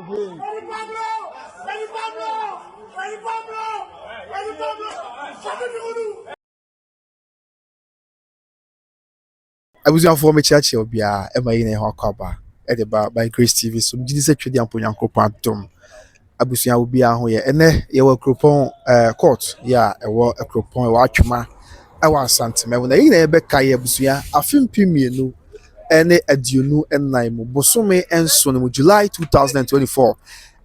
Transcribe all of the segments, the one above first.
I was your former church will be a in a cover at the bar by Grace TV. So, Jesus said, Yanko Pantum. Abusia will be a hoye, and then you will coupon court. Yeah, a war a coupon watchma. I was Asanteman when I in a beck Abusia, a film premium, and a dunu and Naimo, Bosome and Son, July 2024.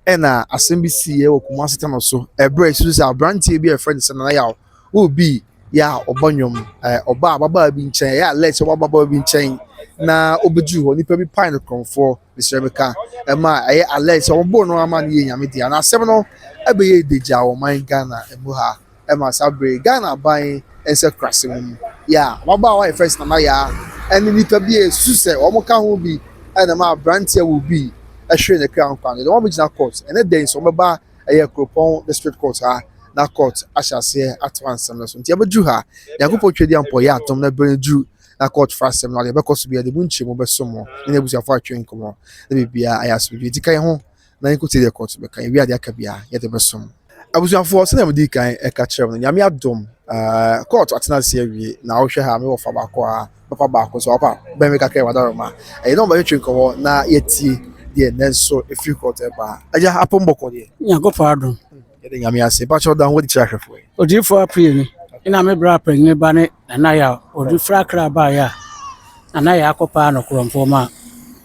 And Assembly or Kumasitan or so, a brace who's our brand be a friend, and will be. Ya obonyom oba baba bi nchen ya let oba baba bi nchen na obeju ho nipa bi pan no konfo bisrebeka e ma aye alert obo no ama ne nyame dia na asem no ebe ye deja o man Ghana emu ha e ma sabre Ghana ban ense krase mu ya baba wa first na ya eni nipa bi esu se omo ka ho bi e na ma brantia will be a hwe ne crown pan the one which na court and then so meba aye kropon district court ha na court ashase atwanse no so ntia beju ha yakopo twedi ampo ya atom na beju na court frasem na be koso bia de bunchi mo besomo na ebusia fa atwen komo na bibia ayaso bi dikai ho na nkote de court be kan wi ade aka bia ye de besom abusia fo se na mdi kan e ka kire no nyame adom court atena se awie na wo hwe ha me wo fa ba ko a papa ba ko so papa be me ka kire wadaro ma e no ba yetwen komo na yeti de nenso e free court e ba aja apomboko de nyakopo adom yede nyame ase ba cho dan wo di chahwefo odifo apri ina me bra prenye ba ne na ya odifra kra ba ya na ya akopa no kromfo ma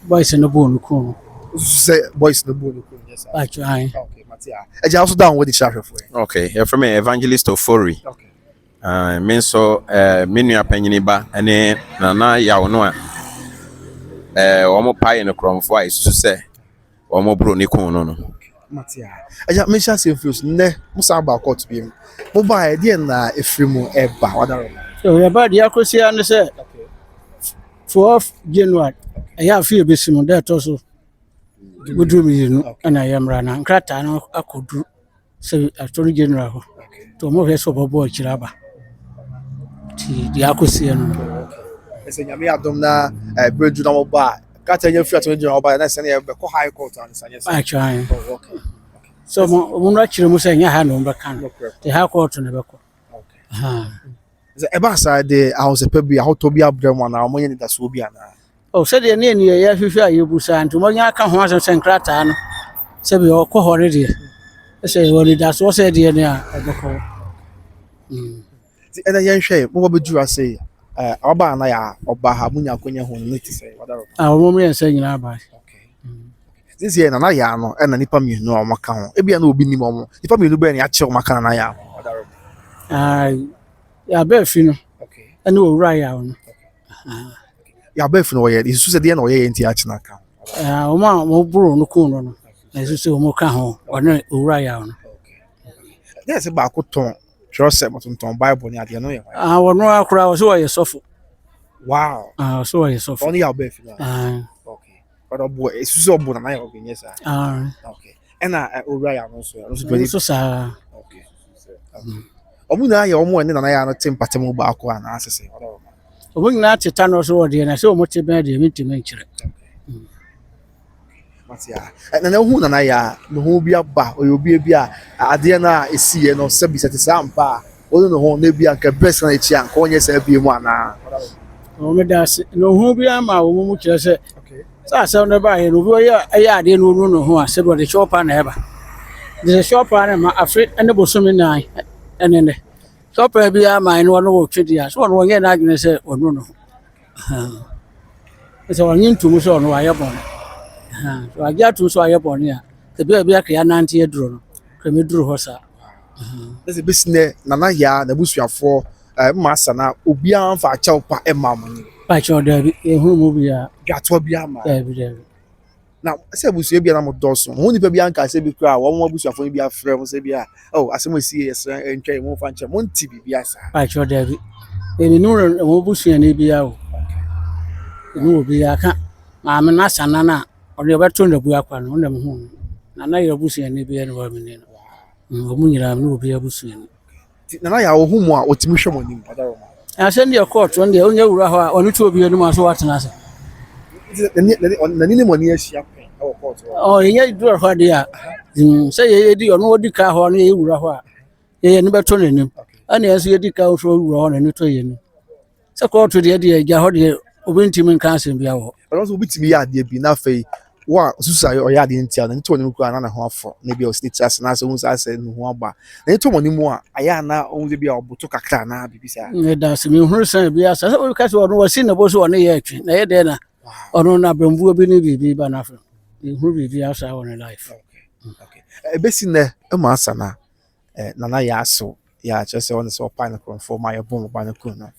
boys no bo no ku say boys no bo no ku yes ba cho an okay matia eja also down wo di chahwefo okay here from me evangelist ofori okay me so me nua panyini ba ene na ya wo no a wo mo pai no kromfo a isu se wo mo bro ni ku no no matia eja me sha se fuse ne musa ba court bi mo ba e de na efrimu e ba wadaro so ya ba dia kosia ne se 4th January ya fi besim da to so gudu mi no ana yamra na nkrata no akodu se atori January ho to mo he so bobo akira ba ti dia kosia no ese nyame adom na breju na mo ba kata nya fi atori January ba na se na be ko high court an sanye ba try okay so mo no akire mo se nya ha no be kan the high court no be ko okay ze eba sa de house pebi a hoto bi abrem na mo nya ni da so bi ana oh se de ne ya fifi ayebu sa nto mo nya aka ho asen senkrata no se bi o ko hore de se wo ni da so se de ne a be ko ti ena yen hwe mo ba beju ase oba na ya oba ha munya konya ho no ti se wadaro mo mo yen se nyina ba okay this year na ya no ena nipa mi no o maka ho ebia na obi ni mo nipa mi no be na ya che o maka na ya wadaro ya be fi no okay ene owura ya no ya be fi no ye isu se de na o ye nti a china ka o ma mo buru no ku no no na isu se o mo ka ho one owura ya no okay yes ba ko ton trust mo ton bible ni ade no ye wono akura wo so ye sofo wow so ye sofo only ya be fi na okay but obo isu se obo na ya obi nyesa okay ena owura ya no so sa okay omu na ya omu ene na ya no tempatem ba ko ana asese wadaro omu na teta no so wode na se o mo te ben de mitime nkire matia na hu na ya no hu bi aba oyobi bi a ade na esiye no sabi sete sampa o no ho na bi anka best na echi anka onye sa bi mu ana o me da se no hu bi ama o mu kire se okay sa se no ba he no bi ya ade no no ho a se do de shop na eba de shop na ma afri ene bosomi na ene shop bi ama ene no wo twedi a so no onye na adwene se onu no so onye ntumu so no aye bon so agya tu so aye bon ya te bi akya nante eduro no kremi duro ho sa there's a business na ya na busuafo masa na obi anfa acha pa ema mo ni pa cho da bi ehuru mu bi ya dwato bi ama da bi na se busu bi na mo doso ho ni pa bi anka se bi kra wo mo busuafo bi afre mo se bi a oh asemo si yes entwe mo fa nche mo nti bi asa pa cho da bi eni nu mo busu ni bi ya o ni obi ya ka ma me na sana na o de beto na bu akwa no ndem ho na ya busu ni bi ya no wa me ni no mo nyira no obi ya busu ni na ya wo hu mu a otimi hwe mo ni adaro ma send your court one day onye wura ho a onu tu obi enu ma so watena se na ni mo ni ahia Oh, yeah, do a hard year. Say, you do no car horn, you were a ye never turn him. And as you did out for on and train. So, call to the idea, Jahodi, Wintim and Council be our. But also with me at the Binafe, what Susa or Yadi in town and 20 and a half for maybe I'll stitch us and as I said, no bar. They told me more. I am now only be our Butoka Kana, BBC. That's me who said, yes, I was in the boss one year. Nay, then, or no, I've been moving be Banafra. You will be the outside on life. Okay. A basin there, a masana, Nana Yaso, ya just on the so pineapple for my bomb by the corner.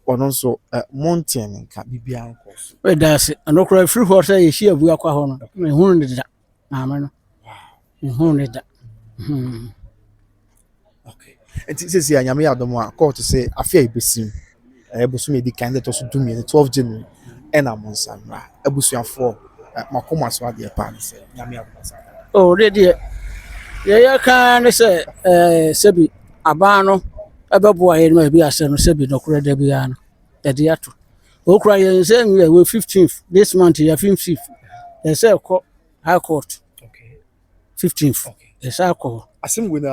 Or also mountain can be beyond course. Well, that's it. And no cry free horse, I see a work on. Who did that? Amen. Who did that? Okay. And it says here, Yamia Doma, called to say, I fear Bessim. I was made the candidate also do me the 12th January, and I'm on Sandra. I was your 4 Macoma Swadi upon Yamia. Oh, dear. Yeah, can say, Sebi, Abano, a boy, and maybe I said, Sebi, no credit Biano, the diato. Oh, cry and say, we are 15th this month, you have 15th. They say, High Court. Okay. 15th. Okay. Yes, I call. I assume we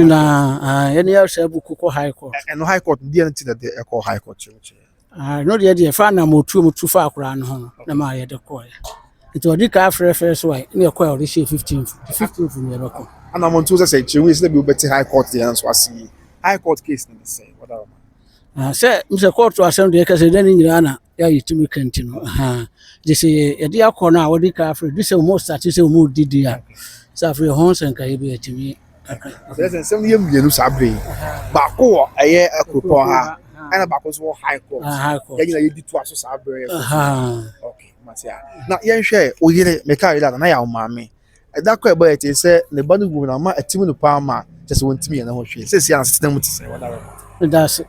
Any else book High Court. And High Court, the entity that they call High Court. I know the idea, fan number 2 too far around home, the Maya the Coy. It was the after first way, near Coy, this year 15th from your record. And I'm on to say, we still be better High Court there, so I see High Court case in the same. Whatever. Say, Mr. Court to assembly, because then in Ghana, yeah, you to me continue. This is a dear corner, what the car for this almost that is a mood DDR. So for your horns and Caribbean to me. There's some years Sabre, Bako, a year a coupon, and a Bako High Court. High Court. You did to us Sabre. Okay, Matia. Now, young share, we get it, make out that I am mammy. At that quite but it said the body woman, a team of Palma just went to me and the whole she says, yes, them to say whatever. That's it.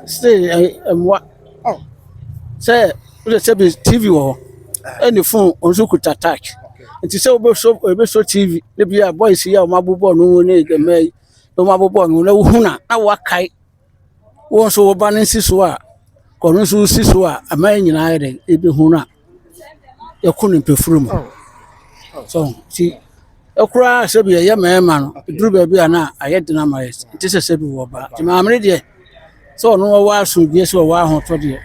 stay and what? Oh, say, let's say TV or any phone on Zuku attack. It is so TV. The be a boy see our Mabubo, no need the May, no Mabubo, no Huna, our kite. Once over banning Siswa, Conusu Siswa, a man united, it be Huna. You couldn't perform. So, see, a cry, so be a young man, drew baby, and I had the number. It is a civil war, but I'm ready. So, no one should guess what I told you.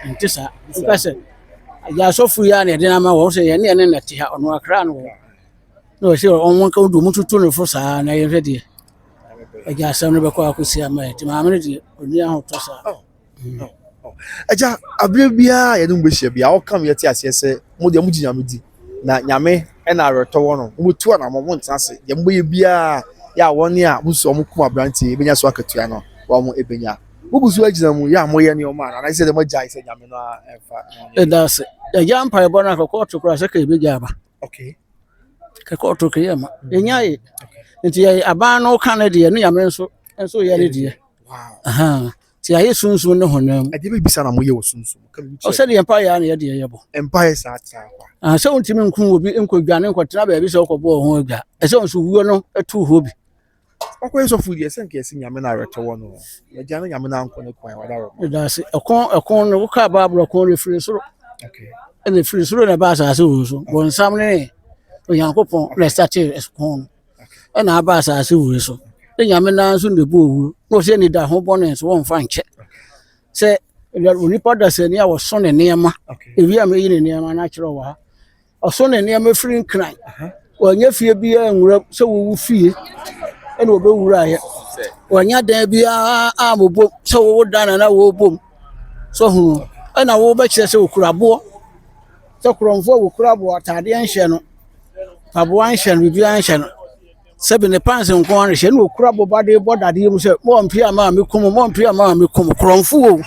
And this, I said, I saw free and I didn't know say any and that on one crown. No, sure, on one could do much to for Sa, and I am ready. I guess I'm never quite see a mate. I'm ready. Aja, Abia, I don't wish you be. I'll come yet, yes, yes, Modiamuji Yamidi. Na Yame. And I return on 2 and I want to say, Yambu Bia, ya 1 year, who's some Branty, Benya Swakatiano, or more Ebenya. Who was wedging them, Yam, way and your man, and I said, the Majai said Yamina, and that's a young pie bonnet of court to cross a big jabba. Okay. Kakor to Kayama. Yay. It's a ban Canadian, Yamen, and so yeah, wow. See, I soon know her name. I didn't be son of Moyo soon. I said the Empire and the idea. Empires are so Timon will be in Kugan and Quatrabe, so called Hoga. As long as we know a 2 hobby. What ways of food, yes, and guessing Yamina to 1 or Jana Yamana on the coin, whatever. That's a corner, a car Barbara corner free so. Okay. And the free through the bass as usual. One Saturday, when Yankopon, let's start as corn. And our bass as usual. The Yamina soon the boo, no any that home bonnet won't find check. Say, that report that said, I was son and near ma. If you are made near my natural wa, or son and near my friend cry. Well, if you be and so we will feel and we'll go right. When you're there, be a boom, so we'll done and I will boom. So who and I will bet you so crabo. So from 4 crabo at the ancient Pabuan with the ancient. 7 pounds and corn, and no crab body, but that you say, Mom, Pia, Mammy, come, Mom, Pia, Mammy, come, Cronfo.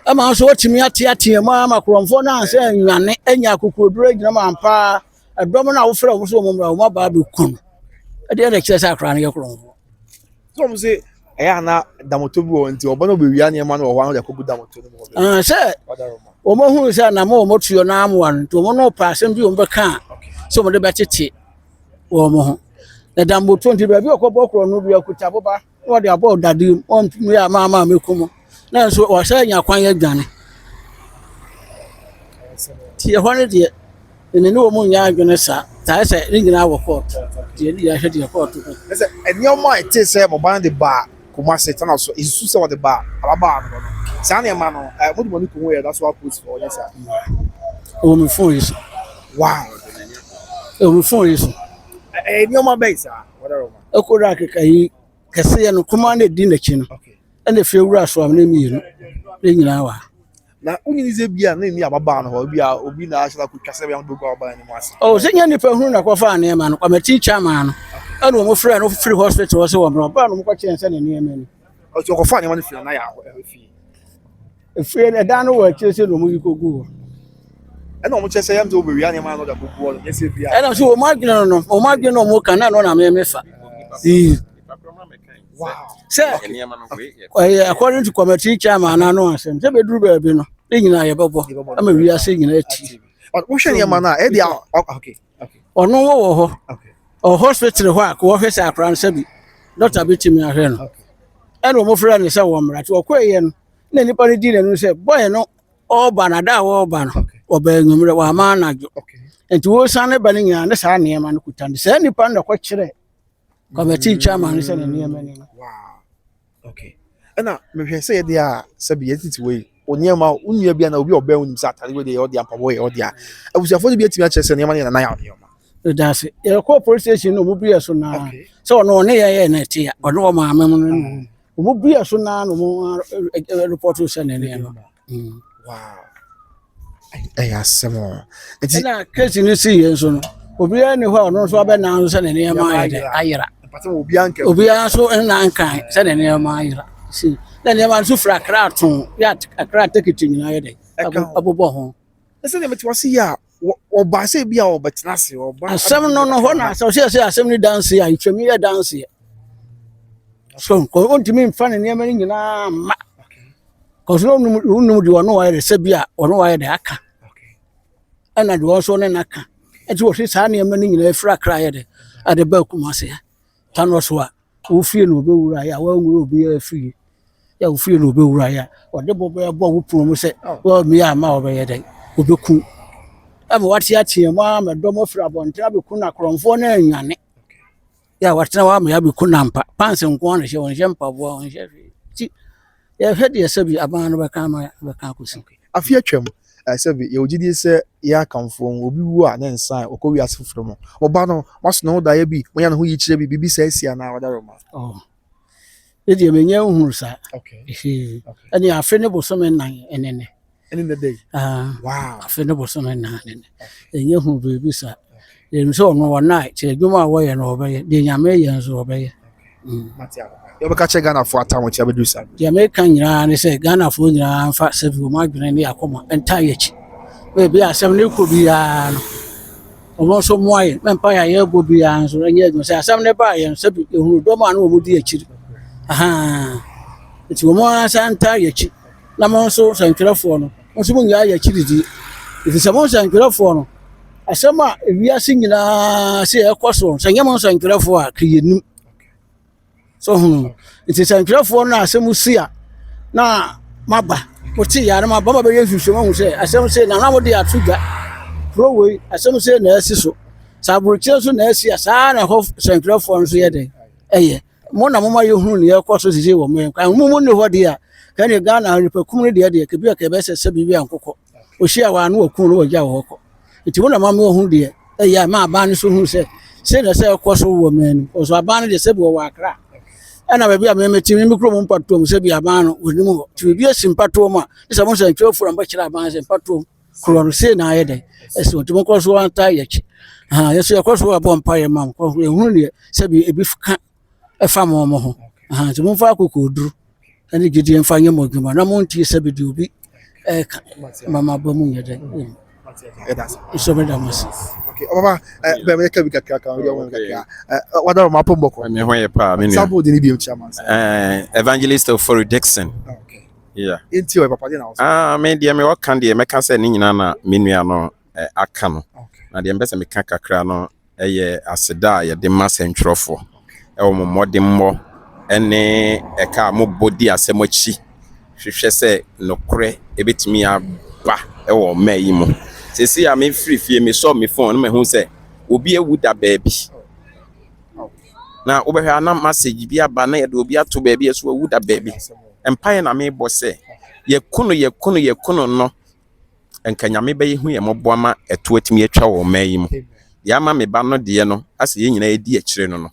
I'm also watching me at Tia, Mamma, Cronfo, now saying, and Yaku break the man, pa, a domino friend was my baby come. I didn't excess our crying your Cronfo. Some say, I am not Damotubu until one of the young man or one of the Kubu Damotu. I said, Omo who is an amor more to your name one, to one more pass and be on the car. Some of the better tea. Omo. The dambo 20 baby or Cobocro, no be a Kutaboba, what the about that do, on me, Mamma, Mikumo. Now, so was saying, you're quite done. Tia 100 year. ne ne wo mu nya adwene sa ta se ne nyina wɔ court die ne ya hwɛ die court ko Say enioma it is say mo ban the bar kuma say tana so isu say the bar ababa no no say na ma no mo mo ni ko we that's what post for yes sir o me phone is wow o me phone is enioma be sir whatever ekora kekai kese no kuma na di na chi no okay ɛna fie wura so am na mi no ne nyina wa na unyi ze bia na ni ababa no ho bia obi na ahla ko twase bia do go ababa ni mo ase o se nya nipa hunu na kwafa na ma no kwamati chama no ɛna mo frɛ no free hospital so wɔ ba no mo kwa kyɛn sɛ ne ne ma ni o ti ko fa ni mo ni fi na ya fie na da no wɔ kyerɛ sɛ no mo yikogu ɛna mo kyerɛ sɛ yam to obi wi ani ma no da bubu no yesi bia ɛna so o ma gina no o ma gina no mo kana no na me fa wow sɛ according to committee chairman na no asɛm sɛ beduru baabi no ne nyina yɛ bɛbɔ ama wi ase nyina ati but wo hwɛ ni ma na e dia okay ɔno wɔ hɔ o hospital hɔ a ko hwɛ sɛ akran sɛ bi doctor bitimi ahwɛ no ɛna mo frɛ ne sɛ wɔ mmara ti ɔkɔ yɛ no na nipa no di na no sɛ boy no ɔba na da ɔba no ɔba nwumre wa ma na dwo enti wo san ne ba ne nyina ne saa nneɛma no kuta ne sɛ nipa no kɔ kyerɛ committee chairman sɛ ne nneɛma ni wow okay ɛna me hwɛ sɛ yɛ dia sɛ bi yɛtiti we oniema unnua bia na obi ɔbɛn unim sɛ atare we de yɛ ɔde ampabo yɛ ɔde a abusuafo no bi atimi akyerɛ sɛ nneɛma ne na yɛ ɔde that's it yɛ kɔ police station no mo bi so na sɛ ɔno ne yɛ na te a ɔno ɔma amam no mo bi so na no mo report sɛ ne nneɛma wow ɛyɛ asɛm enti na case ni si yɛ so no obi ne hɔ ɔno so abɛ na sɛ ne nneɛma ayera obi so na nkan sɛ ne nneɛma ayera si na nneɛma so fra kraton ya akra ticket nyina yɛ de abobɔ ho ɛsɛ ne meti wase ya ɔba sɛ bia ɔbɛtena se ɔba asɛm no hɔ na sɛ asɛm ni dance ya itwami yɛ dance ya so ko ontimi mfa ne nneɛma ni nyina ma ko so num di ɔno wayɛ de sɛ bia ɔno wayɛ de aka ɛna de ɔso ne naka ɛti wɔ hwe saa nneɛma ni nyina fra kra yɛ de ade ba kuma se ya tano so a wo fie no obewura ya wa nwura obi afie ya wo fie no obewura ya ɔde bɔbɔ wo promo sɛ wo mi ama ɔbɛyɛ dɛ obeku ama wate atie ma dɔm fra bɔntra beku na krɔmfo na anyane ya watena wa ma ya beku na mpa panse nko na hye wɔn hye mpa bo wɔn hye ti ya hwɛ de sɛ bi aban no bɛka ma bɛka kosi afie atwam sɛ bi yɛ ogidi sɛ yɛ akamfo obi wu a na nsan ɔkɔ wi asefro mo ɔba no maso no da yɛ bi mo ya no ho yi kyerɛ bi bibi sɛ asia na wada roma ɛdi menye hunu sa okay ɛni afe ne bosome nan ɛnene in the day wow afe ne bosome nan ɛnene ɛnyɛ hu bebi sa ɛnu sɛ ɔno wɔna kyerɛ dwuma a wɔyɛ no ɔbɛyɛ de nyame yɛ nso ɔbɛyɛ matia yɛ bɛka kyɛ Ghana fo atam tia bɛdu sa de America nyinaa ne sɛ Ghana fo nyinaa mfa sɛ bi ma dwene ne akoma ɛnta yɛ chi bebi asɛm ne kɔ biara no ɔmo nso moaye mɛmpa yɛ bɔ biara nso ɛnyɛ adwuma sɛ asɛm ne ba yɛ sɛ bi ehunu dɔm a no ɔmo di akyiri eti wo mo asanta yachi na mo so sankwerɛfoɔ no mo so mo nya yachi didi eti sɛ mo sankwerɛfoɔ no asɛm a ewiase nyinaa sɛ ɛkɔ so sɛ nyɛ mo sankwerɛfoɔ a kriyenim so eti sankwerɛfoɔ no asɛm si a na maba mo ti yare maba ma bɛyɛ hwehwɛ mo sɛ asɛm sɛ na mo de atugwa prowei asɛm sɛ na asi so saburukye so na asi a saa na hɔ sankwerɛfoɔ no so yɛ den ɛyɛ mo na mama ye hunu ne yakɔ so sisi wɔ me kan mo ne hɔ de a kan ne Ghana nipa kum ne de ke bia ke bɛ sɛ bibi ankokɔ o hia wa no wakun no wagya wɔ hɔ enti mo na mama hunu de ɛyɛ ma aba ne so hunu sɛ na sɛ ɛkɔ so wɔ me no o so aba ne de sɛ bi wɔ akra ɛna ba bia me meti me mikro mo mpato mo sɛ bi aba no woni mo ti bi asi mpato mo a sɛ mo sɛ ntwe fura mba kyerɛ aba sɛ mpato kro no sɛ na ayɛ de ɛsɛ o ti mo kɔ so anta yɛ chi yɛso yɛkɔ so abɔ mpa yɛ ma mo kɔ hunu de sɛ bi ebi ka ɛfa mo ho nti mo fa akokoduru ɛne gidi mfa nyɛ mo dwuma na mo ntie sɛ bi de obi mama ba mu nyɛ dɛ so me da mas okay baba be me ka bi kakra we won kakra wada ma pom boko me ho yɛ pa me sabo de ni bi chairman evangelist of for Dixon okay yeah enti o papa de na me de me wɔka de me ka sɛ ne nyina na me nua no aka no na de mbɛ sɛ me ka kakra no ɛyɛ aseda yɛ de ma sentwerɛfo ɛwɔ mo mmɔdemmɔ ɛne ɛka mo body asɛm akyi hwehwɛ sɛ nokorɛ ebetumi aba ɛwɔ ma yi mu sesi a me free fie me saw me phone me hu say obi ewu da baby na obehwa na message bi aba na ye de obi ato baby eso ewu da baby empire na me bo say ye kunu no enka nyame be hu ye mobo ama eto atimi atwa wo man yi mu ya ma me ba no de no ase ye nyina edi a kire no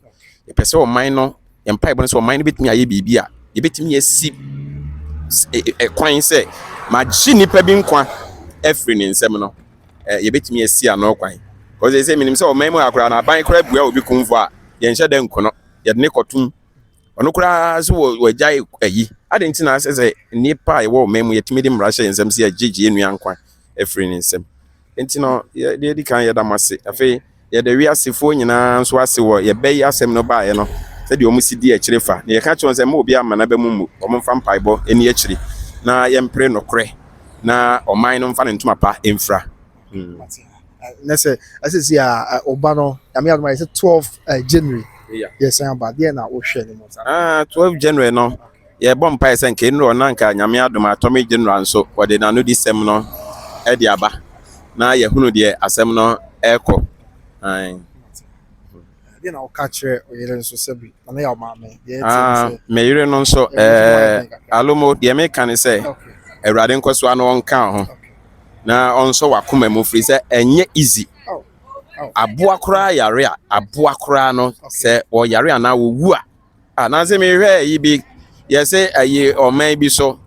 ye pese wo man no empire bo no so man no betimi aye bibi a ye betimi asi kwan say ma ji nipa bi nkwa every ni nsem no ye betimi asi ano kwan because they say minim say o man mu akura na ban kura bua obi kunfo a ye nhye de nkono ye de ne kotum ono kura so wo jai ayi adenti na say nipa e wo man mu ye timi de mra hye nsem say agigi enua nkwan every ni nsem enti no ye di kan ye da mase afi ye de wi asefo nyina so ase wo ye be asem no ba ye no se de omu si di a kire fa ye ka chon se ma obi amana ba mu mu omu fa mpaibo eni a kire na ye mpre no kre na oman no mfa ne ntuma pa emfra Nese asisi a oba no ya me adoma 12 January yes amba there na wo hwe ni mo 12 January no ye bom pa ese nke nro na nka nyame adoma atomic general nso wode na no disem no e di aba na ye hunu de asem no eko an there na o catch oyere nso sebi na ya ma me me yire no nso alomo de me kan se Ewurade nkoso ano onka ho na onso wakoma mu free se enye easy aboa kura yare a aboa kura no se o yare na wo wu a na se me hwe yi bi ye se ayi oman bi so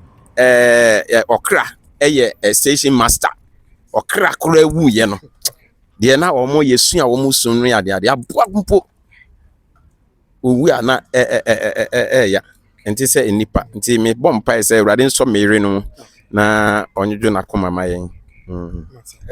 okra eye station master okra kura wu ye no de na omo yesu a omo sunu ya de aboa mpo owu a na ya enti se enipa enti me bompa se Ewurade nso mere no na onyejo na koma mayen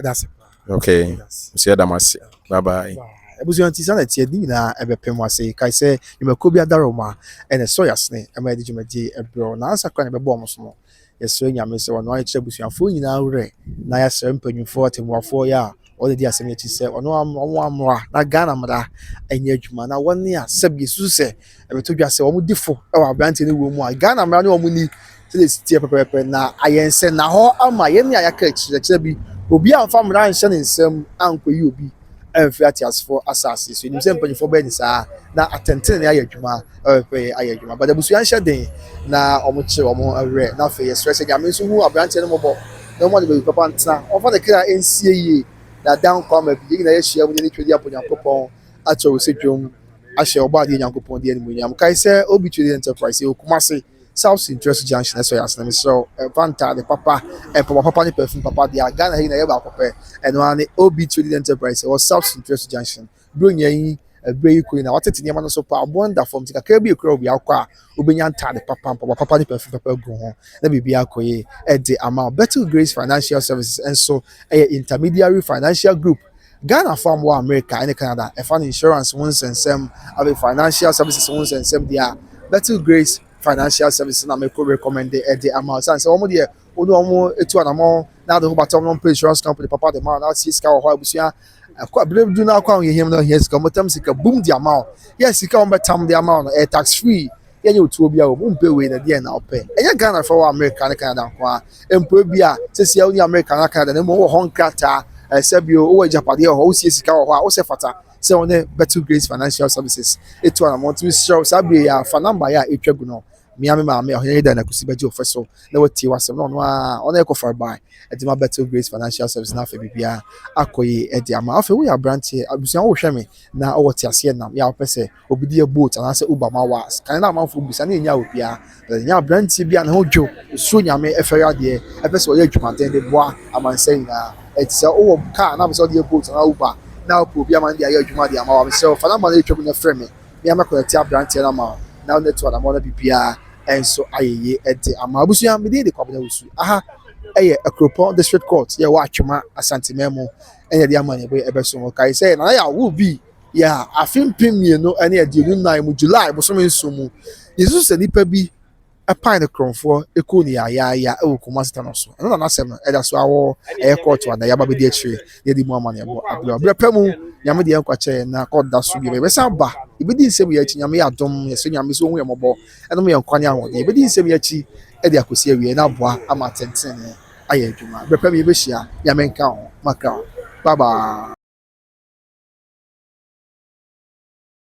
that's it okay see you masi bye bye ebuzu anti sana tie di na ebepem ase kai se nimako bi adaroma ene soyas ne ema edi jumadi ebro na ansa kwa ne bebo omoso no yeso nyame se wono ayeche busuafo nyina wure na ya se mpanyufo atemuafo ya all the asem yachi se ono amwa na Ghana mada enye adwuma na woni aseb yesu se ebeto dwa se omo difo e wa brante ne wo mu a Ghana mada ne omo ni se tie pepepe na ayense na ho ama ye ne ayaka kire bi obi amfa mra nhyɛ ne nsɛm ankoyi obi ɛmfi atiasfo asase so nim sɛ mpanyifo bɛ ni saa na atɛntɛn ne ayɛ adwuma ɛpɛ ayɛ adwuma but abusua nhyɛ den na ɔmo kye ɔmo awrɛ na afei yɛsrɛ sɛ nyame nso hu aberanteɛ no mɔbɔ na ɔmo de bɛbi papa ntena ɔmfa ne kra ɛnsie yie na dan kwama bi yɛn na yɛhyia mu ne twɛdi apɔ nyankopɔn akyɛ wo sɛ dwom ahyɛ ɔbɔ adeɛ nyankopɔn deɛ ne mu nyam kae sɛ obi twɛdi enterprise okumase South Interest Junction so yas na so Vanta the papa and papa ni perfume papa dia Ghana he na ye ba papa and one OB Trading Enterprise or South Interest Junction bro yin breyi ko na watete niam no so pa bonda from tika ka bi ekura obi akwa obenya nta the papa ni perfume papa go ho na bibi akoye e de amount Better Grace Financial Services and so intermediary financial group Ghana farm wa America and Canada e fan insurance ones and some have financial services ones and some dia Better Grace Financial Services na me ko recommend the amount and so omo de omo etu anamo na do batom no insurance company papa the man na see sika ho abusia akwa brave do na akwa him no here sika motam sika boom the amount yes sika on betam the amount tax free yenye otu obi a omo mpe we na de na ope enye Ghana for America na Canada kwa empo bi a sesi uni America na Canada na mo ho nkrata sebio o japade ho o sie sika ho a o se fata se on Better Grace Financial Services etu anamo to show sabi ya fa number ya etwagu no miami maame ohye da na kusibaji ofeso na wati wasem no a ona ekofa by edima Better Grace Financial Services na afa bibia akoyi edi ama afa we abrantie abusia wo hweme na owoti ase nam ya opese obidi boat na se uber ma was kan na manfo busa na enya obia nya abrantie bia na hodwo so nyame efere ade epese oye adwumaden de boa amansen na etse owo car na so de boat na uber na obi amande aye adwuma de ama wa se fa na ma na etwa na frame me ama ko ti abrantie na ma na network na mo na bibia enso ayeye ede ama abusuya me de kwabena wusu aha eye Akropon District Court ye wa atwema Asanteman mu enye de ama ne boy ebeso mo kai say na ya Wilbee ya afimpim mienu ene e de nnan mu July bo so me nso mu yesu se nipa bi apan de kronfo eko ni ya e wo kuma sita no so no na asem e da so awo e court wa na ya ba be de akire ye di mu ama ne bo abro pemu nyame de enkwache na court da so bi be sa ba ibedi nsem ya chi nyame ya dom yeso nyame so hu yemobo eno me yankwane ahode ibedi nsem ya chi e de akosi awie na boa ama tenten ayɛ adwuma bɛpɛ me yɛbɛhyia nyame nka ho maka ho bye bye